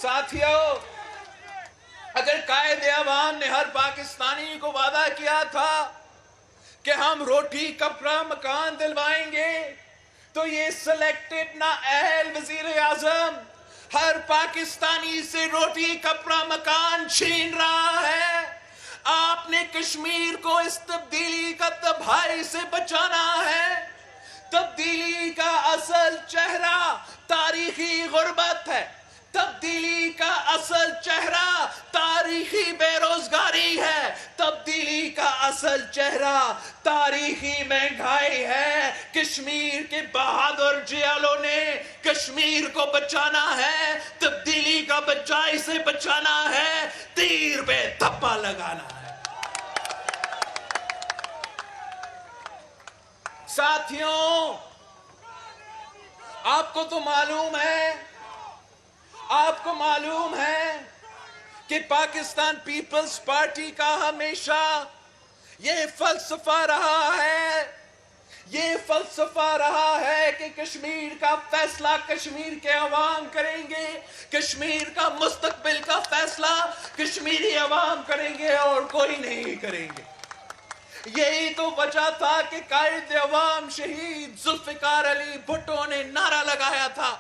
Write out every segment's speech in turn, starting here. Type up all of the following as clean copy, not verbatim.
ساتھیوں، اگر قائد عوام نے ہر پاکستانی کو وعدہ کیا تھا کہ ہم روٹی کپڑا مکان دلوائیں گے، تو یہ سلیکٹڈ نااہل وزیر اعظم ہر پاکستانی سے روٹی کپڑا مکان چھین رہا ہے۔ آپ نے کشمیر کو اس تبدیلی کا تباہی سے بچانا ہے۔ تبدیلی کا اصل چہرہ تاریخی غربت ہے۔ تبدیلی کا اصل چہرہ تاریخی بے روزگاری ہے۔ تبدیلی کا اصل چہرہ تاریخی مہنگائی ہے۔ کشمیر کے بہادر جیالوں نے کشمیر کو بچانا ہے، تبدیلی کا بچائی سے بچانا ہے، تیر پہ دھپا لگانا ہے۔ ساتھیوں، آپ کو تو معلوم ہے، آپ کو معلوم ہے کہ پاکستان پیپلز پارٹی کا ہمیشہ یہ فلسفہ رہا ہے، یہ فلسفہ رہا ہے کہ کشمیر کا فیصلہ کشمیر کے عوام کریں گے، کشمیر کا مستقبل کا فیصلہ کشمیری عوام کریں گے اور کوئی نہیں کریں گے۔ یہی تو وجہ تھا کہ قائد عوام شہید ذوالفقار علی بھٹو نے نعرہ لگایا تھا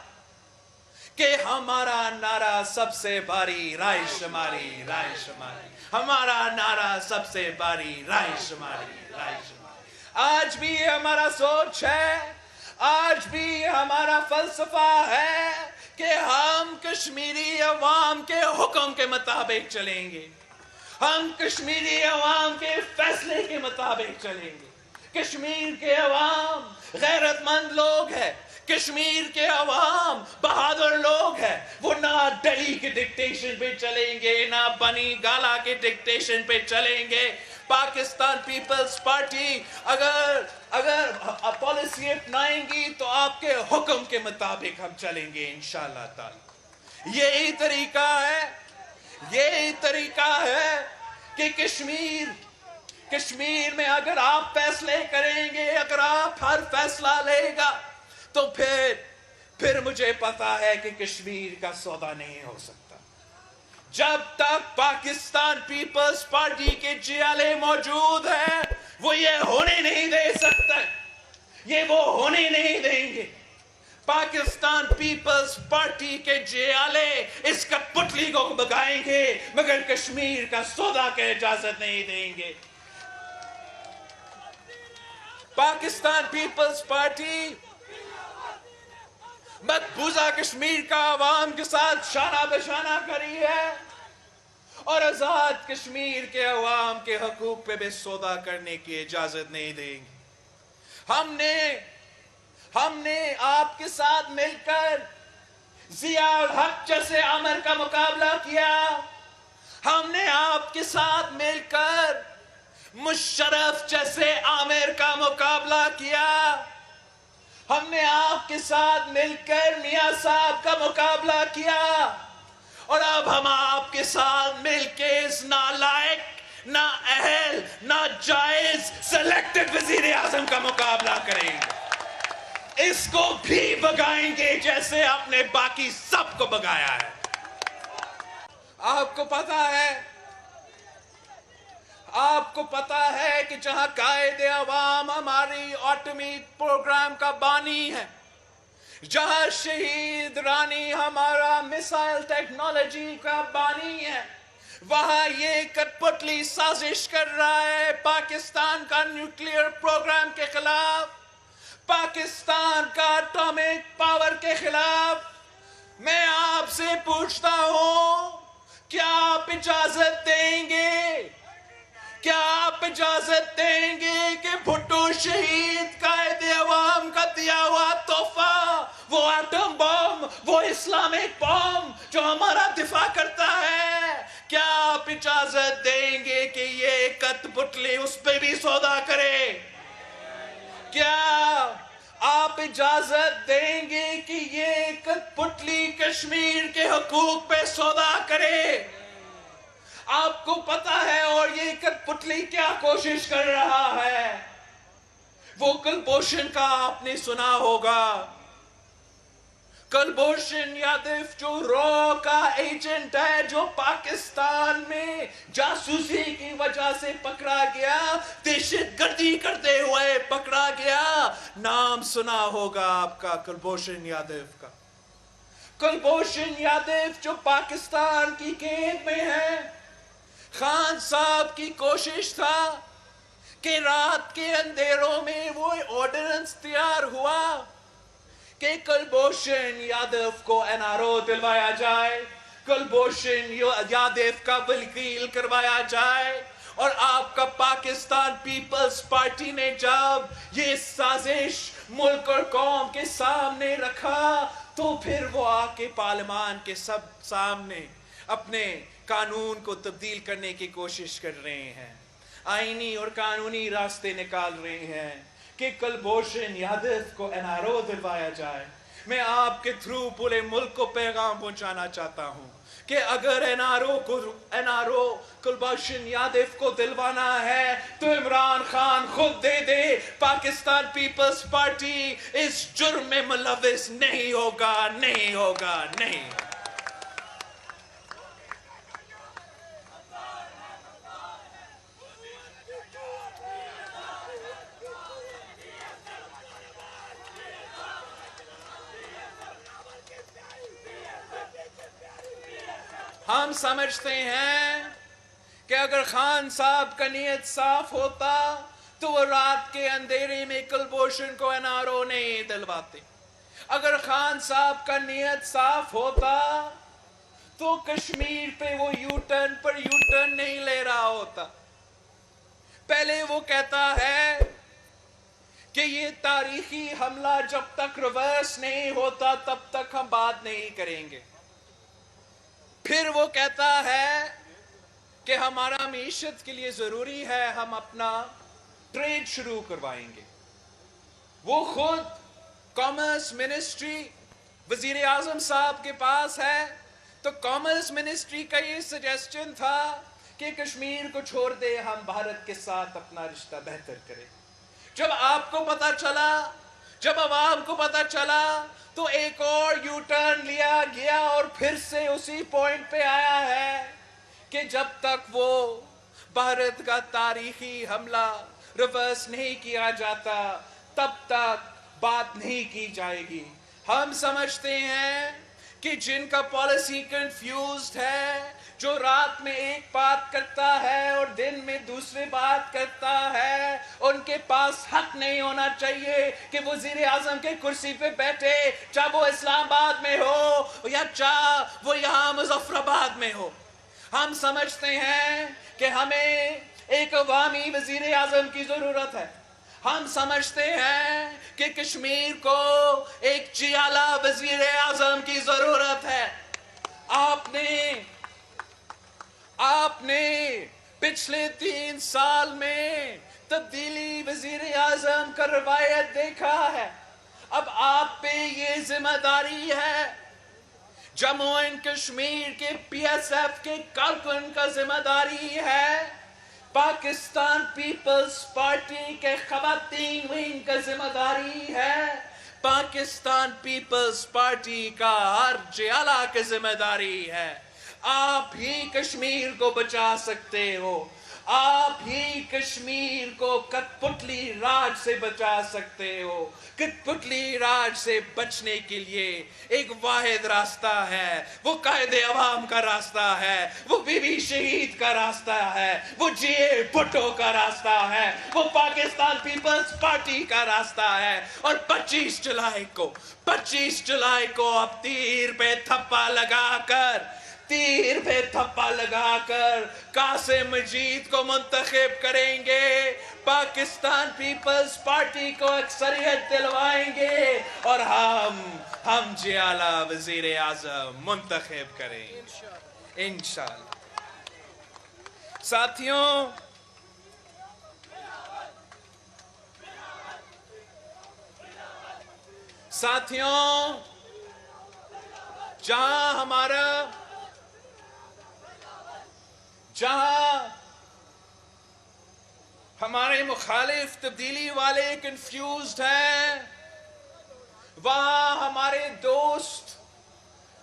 کہ ہمارا نعرہ سب سے باری رائے شماری، رائے شماری، ہمارا نعرہ سب سے باری رائے شماری، رائے شماری۔ آج بھی یہ ہمارا سوچ ہے، آج بھی یہ ہمارا فلسفہ ہے کہ ہم کشمیری عوام کے حکم کے مطابق چلیں گے، ہم کشمیری عوام کے فیصلے کے مطابق چلیں گے۔ کشمیر کے عوام غیرت مند لوگ ہیں، کشمیر کے عوام بہادر لوگ ہیں، وہ نہ ڈیلی کے ڈکٹیشن پہ چلیں گے، نہ بنی گالا کے ڈکٹیشن پہ چلیں گے۔ پاکستان پیپلز پارٹی اگر پالیسی اپنائیں گی تو آپ کے حکم کے مطابق ہم چلیں گے انشاءاللہ تعالی۔ یہی طریقہ ہے، یہی طریقہ ہے کہ کشمیر میں اگر آپ فیصلے کریں گے، اگر آپ ہر فیصلہ لے گا تو پھر مجھے پتا ہے کہ کشمیر کا سودا نہیں ہو سکتا۔ جب تک پاکستان پیپلز پارٹی کے جیالے موجود ہیں وہ یہ ہونے نہیں دے سکتے، یہ وہ ہونے نہیں دیں گے۔ پاکستان پیپلز پارٹی کے جیالے اس کا پتلی کو بگائیں گے مگر کشمیر کا سودا کی اجازت نہیں دیں گے۔ پاکستان پیپلز پارٹی مقبوضہ کشمیر کا عوام کے ساتھ شانہ بشانہ کری ہے اور آزاد کشمیر کے عوام کے حقوق پہ بھی سودا کرنے کی اجازت نہیں دیں گے۔ ہم نے آپ کے ساتھ مل کر ضیاء الحق جیسے آمر کا مقابلہ کیا، ہم نے آپ کے ساتھ مل کر مشرف جیسے آمر کا مقابلہ کیا، ہم نے آپ کے ساتھ مل کر میاں صاحب کا مقابلہ کیا، اور اب ہم آپ کے ساتھ مل کے اس نالائق، نااہل، ناجائز سلیکٹڈ وزیر اعظم کا مقابلہ کریں گے۔ اس کو بھی بگائیں گے جیسے آپ نے باقی سب کو بگایا ہے۔ آپ کو پتا ہے کہ جہاں قائد عوام ہماری ایٹمی پروگرام کا بانی ہے، جہاں شہید رانی ہمارا میسائل ٹیکنالوجی کا بانی ہے، وہاں یہ کٹ پتلی سازش کر رہا ہے پاکستان کا نیوکلیئر پروگرام کے خلاف، پاکستان کا اٹامک پاور کے خلاف۔ میں آپ سے پوچھتا ہوں، کیا آپ اجازت دیں گے؟ کیا آپ اجازت دیں گے کہ بھٹو شہید قائد عوام کا دیا ہوا تحفہ، وہ ایٹم بم، وہ اسلامک بم جو ہمارا دفاع کرتا ہے، کیا آپ اجازت دیں گے کہ یہ کت پتلی اس پہ بھی سودا کرے؟ کیا آپ اجازت دیں گے کہ یہ کت پتلی کشمیر کے حقوق پہ سودا کرے؟ آپ کو پتا ہے اور یہ کت پتلی کیا کوشش کر رہا ہے؟ وہ کلبھوشن کا آپ نے سنا ہوگا، کلبھوشن یادو جو رو کا ایجنٹ ہے جو پاکستان میں جاسوسی کی وجہ سے پکڑا گیا، دہشت گردی کرتے ہوئے پکڑا گیا. نام سنا ہوگا آپ کا کلبھوشن یادو کا. کلبھوشن یادو جو پاکستان کی قید میں ہے. خان صاحب کی کوشش تھا کہ رات کے اندھیروں میں وہ آرڈیننس تیار ہوا کہ کلبھوشن یادو کو NRO دلوایا جائے، کلبھوشن یادو کا وکیل کروایا جائے. اور آپ کا پاکستان پیپلز پارٹی نے جب یہ سازش ملک اور قوم کے سامنے رکھا تو پھر وہ آ کے پارلیمان کے سامنے اپنے قانون کو تبدیل کرنے کی کوشش کر رہے ہیں، آئینی اور قانونی راستے نکال رہے ہیں کہ کلبھوشن یادو کو NRO دلوایا جائے. میں آپ کے تھرو پورے ملک کو پیغام پہنچانا چاہتا ہوں کہ اگر NRO کلبھوشن یادو کو دلوانا ہے تو عمران خان خود دے دے. پاکستان پیپلز پارٹی اس جرم میں ملوث نہیں ہوگا، نہیں ہوگا، نہیں. ہم سمجھتے ہیں کہ اگر خان صاحب کا نیت صاف ہوتا تو وہ رات کے اندھیرے میں کلبھوشن کو NRO نہیں دلواتے. اگر خان صاحب کا نیت صاف ہوتا تو کشمیر پہ وہ یو ٹرن نہیں لے رہا ہوتا. پہلے وہ کہتا ہے کہ یہ تاریخی حملہ جب تک ریورس نہیں ہوتا تب تک ہم بات نہیں کریں گے. پھر وہ کہتا ہے کہ ہمارا معیشت کے لیے ضروری ہے ہم اپنا ٹریڈ شروع کروائیں گے. وہ خود کامرس منسٹری وزیر اعظم صاحب کے پاس ہے تو کامرس منسٹری کا یہ سجیسشن تھا کہ کشمیر کو چھوڑ دے، ہم بھارت کے ساتھ اپنا رشتہ بہتر کریں. جب آپ کو پتا چلا، جب عوام کو پتا چلا تو ایک اور یو ٹرن لیا گیا اور پھر سے اسی پوائنٹ پہ آیا ہے کہ جب تک وہ بھارت کا تاریخی حملہ ریورس نہیں کیا جاتا تب تک بات نہیں کی جائے گی. ہم سمجھتے ہیں کہ جن کا پالیسی کنفیوزڈ ہے، جو رات میں ایک بات کرتا ہے اور دن میں دوسری بات کرتا ہے، ان کے پاس حق نہیں ہونا چاہیے کہ وزیر اعظم کے کرسی پہ بیٹھے، چاہے وہ اسلام آباد میں ہو یا چاہے وہ یہاں مظفر آباد میں ہو. ہم سمجھتے ہیں کہ ہمیں ایک عوامی وزیر اعظم کی ضرورت ہے. ہم سمجھتے ہیں کہ کشمیر کو ایک جیالہ وزیر اعظم کی ضرورت ہے. آپ نے پچھلے 3 سال میں تبدیلی وزیر اعظم کا روایت دیکھا ہے. اب آپ پہ یہ ذمہ داری ہے. جموں اینڈ کشمیر کے PSF کے کارکن کا ذمہ داری ہے. پاکستان پیپلز پارٹی کے خواتین ونگ کا ذمہ داری ہے. پاکستان پیپلز پارٹی کا ہر جیالہ کی ذمہ داری ہے. آپ ہی کشمیر کو بچا سکتے ہو. آپ ہی کشمیر کو کٹ پتلی راج سے بچا سکتے ہو. کٹ پتلی راج سے بچنے کے لیے ایک واحد راستہ ہے، وہ قائد عوام کا راستہ ہے، وہ بی بی شہید کا راستہ ہے، وہ جی اے بھٹو کا راستہ ہے، وہ پاکستان پیپلز پارٹی کا راستہ ہے. اور 25 جولائی کو اب تیر پہ تھپا لگا کر قاسم مجید کو منتخب کریں گے. پاکستان پیپلز پارٹی کو اکثریت دلوائیں گے اور ہم جیالہ وزیر اعظم منتخب کریں گے انشاءاللہ. ساتھیوں جہاں ہمارے مخالف تبدیلی والے کنفیوزڈ ہیں، وہاں ہمارے دوست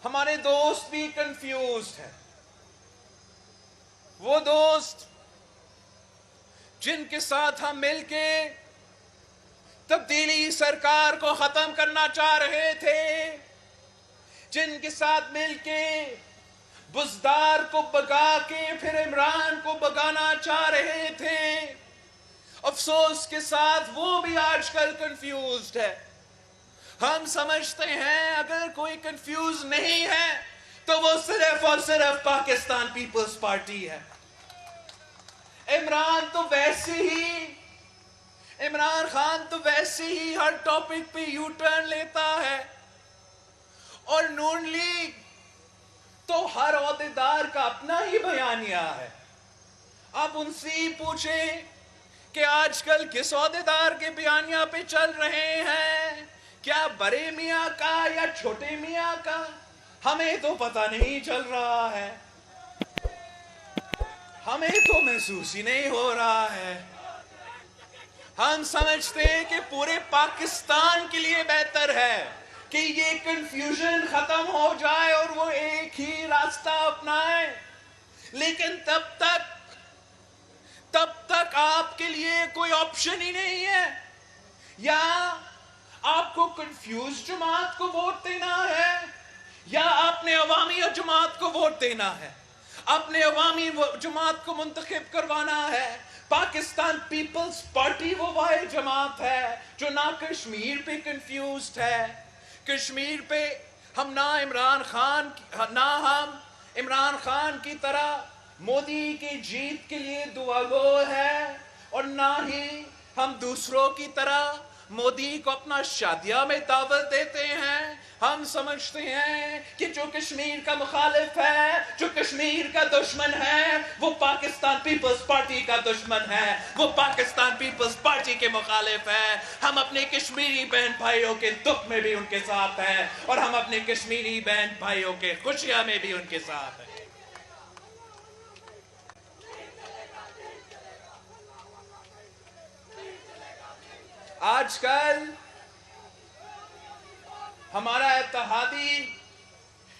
ہمارے دوست بھی کنفیوزڈ ہیں. وہ دوست جن کے ساتھ ہم مل کے تبدیلی سرکار کو ختم کرنا چاہ رہے تھے، جن کے ساتھ مل کے بزدار کو بگا کے پھر عمران کو بگانا چاہ رہے تھے، افسوس کے ساتھ وہ بھی آج کل کنفیوزڈ ہے. ہم سمجھتے ہیں اگر کوئی کنفیوز نہیں ہے تو وہ صرف اور صرف پاکستان پیپلز پارٹی ہے. عمران خان تو ویسے ہی ہر ٹاپک پہ یو ٹرن لیتا ہے، اور نون لیگ تو ہر عہدیدار کا اپنا ہی بیانیہ ہے. آپ ان سے ہی پوچھیں کہ آج کل کس عہدیدار کے بیانیہ پہ چل رہے ہیں، کیا بڑے میاں کا یا چھوٹے میاں کا؟ ہمیں تو پتہ نہیں چل رہا ہے، ہمیں تو محسوس ہی نہیں ہو رہا ہے. ہم سمجھتے ہیں کہ پورے پاکستان کے لیے بہتر ہے کہ یہ کنفیوژن ختم ہو جائے اور وہ ایک ہی راستہ اپنائیں. لیکن تب تک آپ کے لیے کوئی آپشن ہی نہیں ہے. یا آپ کو کنفیوز جماعت کو ووٹ دینا ہے، یا آپ نے عوامی جماعت کو ووٹ دینا ہے. اپنے عوامی جماعت کو منتخب کروانا ہے. پاکستان پیپلز پارٹی وہ واحد جماعت ہے جو نہ کشمیر پہ کنفیوزڈ ہے. کشمیر پہ ہم عمران خان کی طرح مودی کی جیت کے لیے دعا گو ہے، اور نہ ہی ہم دوسروں کی طرح مودی کو اپنا شادیہ میں دعوت دیتے ہیں. ہم سمجھتے ہیں کہ جو کشمیر کا مخالف ہے، جو کشمیر کا دشمن ہے، وہ پاکستان پیپلز پارٹی کا دشمن ہے، وہ پاکستان پیپلز پارٹی کے مخالف ہے. ہم اپنے کشمیری بہن بھائیوں کے دکھ میں بھی ان کے ساتھ ہیں، اور ہم اپنے کشمیری بہن بھائیوں کے خوشیاں میں بھی ان کے ساتھ ہیں. آج کل ہمارا اتحادی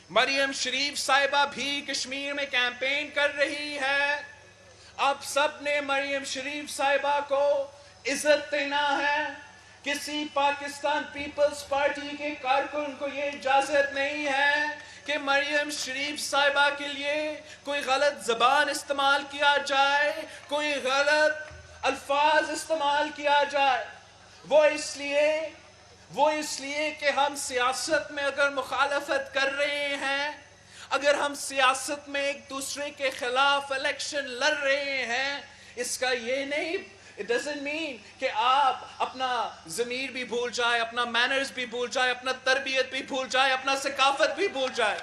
مریم شریف صاحبہ بھی کشمیر میں کیمپین کر رہی ہے. آپ سب نے مریم شریف صاحبہ کو عزت دینا ہے. کسی پاکستان پیپلز پارٹی کے کارکن کو یہ اجازت نہیں ہے کہ مریم شریف صاحبہ کے لیے کوئی غلط زبان استعمال کیا جائے، کوئی غلط الفاظ استعمال کیا جائے. وہ اس لیے کہ ہم سیاست میں اگر مخالفت کر رہے ہیں، اگر ہم سیاست میں ایک دوسرے کے خلاف الیکشن لڑ رہے ہیں، اس کا یہ نہیں It doesn't mean کہ آپ اپنا ضمیر بھی بھول جائے، اپنا مینرز بھی بھول جائے، اپنا تربیت بھی بھول جائے، اپنا ثقافت بھی بھول جائے.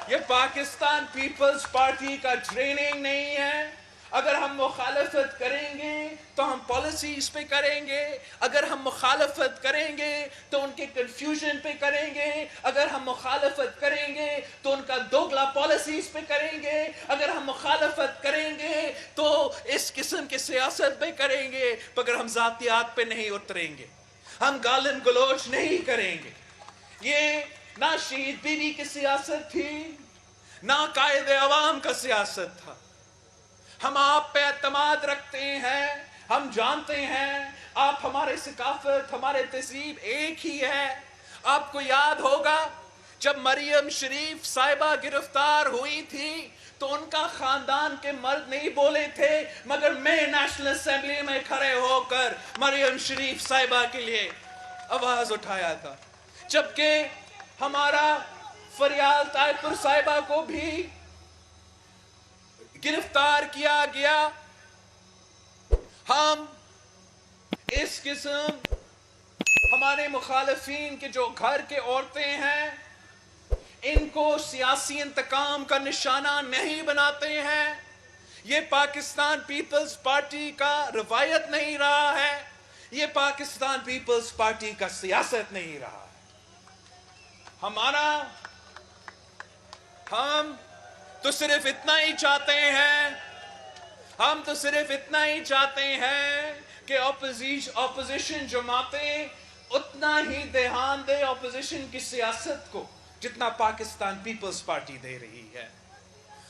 یہ پاکستان پیپلز پارٹی کا ٹریننگ نہیں ہے. اگر ہم مخالفت کریں گے تو ہم پالیسیز پہ کریں گے، اگر ہم مخالفت کریں گے تو ان کے کنفیوژن پہ کریں گے، اگر ہم مخالفت کریں گے تو ان کا دوگلا پالیسیز پہ کریں گے، اگر ہم مخالفت کریں گے تو اس قسم کی سیاست پہ کریں گے، مگر ہم ذاتیات پہ نہیں اتریں گے، ہم گالن گلوچ نہیں کریں گے. یہ نہ شہید بیوی کی سیاست تھی، نہ قائد عوام کا سیاست تھا. ہم آپ پہ اعتماد رکھتے ہیں. ہم جانتے ہیں آپ ہمارے ثقافت، ہمارے تہذیب ایک ہی ہے. آپ کو یاد ہوگا جب مریم شریف صاحبہ گرفتار ہوئی تھی تو ان کا خاندان کے مرد نہیں بولے تھے، مگر میں نیشنل اسمبلی میں کھڑے ہو کر مریم شریف صاحبہ کے لیے آواز اٹھایا تھا. جبکہ ہمارا فریال طاہر صاحبہ کو بھی گرفتار کیا گیا. ہم اس قسم ہمارے مخالفین کے جو گھر کے عورتیں ہیں ان کو سیاسی انتقام کا نشانہ نہیں بناتے ہیں. یہ پاکستان پیپلز پارٹی کا روایت نہیں رہا ہے، یہ پاکستان پیپلز پارٹی کا سیاست نہیں رہا ہے. ہم تو صرف اتنا ہی چاہتے ہیں کہ اپوزیشن جماعتیں اتنا ہی دھیان دے اپوزیشن کی سیاست کو، جتنا پاکستان پیپلز پارٹی دے رہی ہے.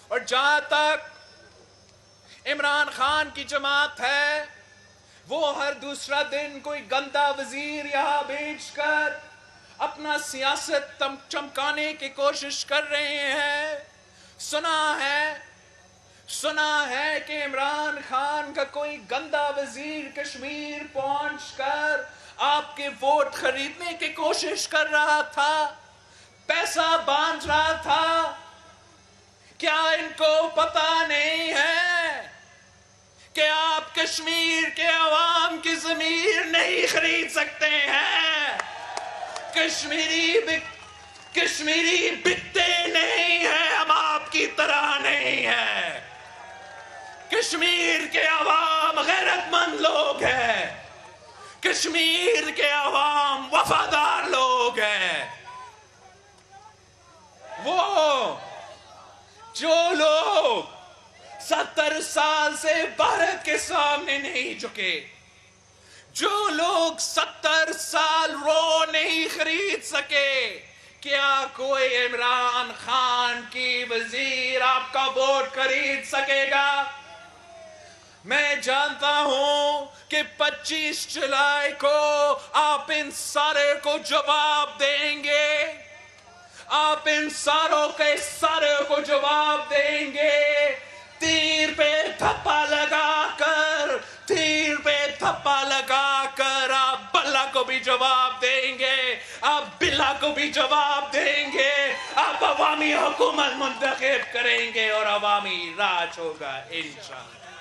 اور جہاں تک عمران خان کی جماعت ہے، وہ ہر دوسرا دن کوئی گندا وزیر یہاں بھیج کر اپنا سیاست چمکانے کی کوشش کر رہے ہیں. سنا ہے کہ عمران خان کا کوئی گندا وزیر کشمیر پہنچ کر آپ کے ووٹ خریدنے کی کوشش کر رہا تھا، پیسہ باندھ رہا تھا. کیا ان کو پتا نہیں ہے کہ آپ کشمیر کے عوام کی ضمیر نہیں خرید سکتے ہیں؟ کشمیری بکتے نہیں ہیں، ہم آپ کی طرح نہیں ہیں. کشمیر کے عوام غیرت مند لوگ ہیں، کشمیر کے عوام وفادار لوگ ہیں. وہ جو لوگ 70 سال سے بھارت کے سامنے نہیں جھکے، جو لوگ 70 سال رو نہیں خرید سکے، کیا کوئی عمران خان کی وزیر آپ کا ووٹ خرید سکے گا؟ میں جانتا ہوں کہ 25 جولائی کو آپ ان سارے کو جواب دیں گے، آپ ان ساروں کے سارے کو جواب دیں گے. تیر پہ تھپا لگا کر آپ بلا کو بھی جواب دیں گے، آپ بلا کو بھی جواب دیں گے. آپ عوامی حکومت منتخب کریں گے اور عوامی راج ہوگا انشاءاللہ.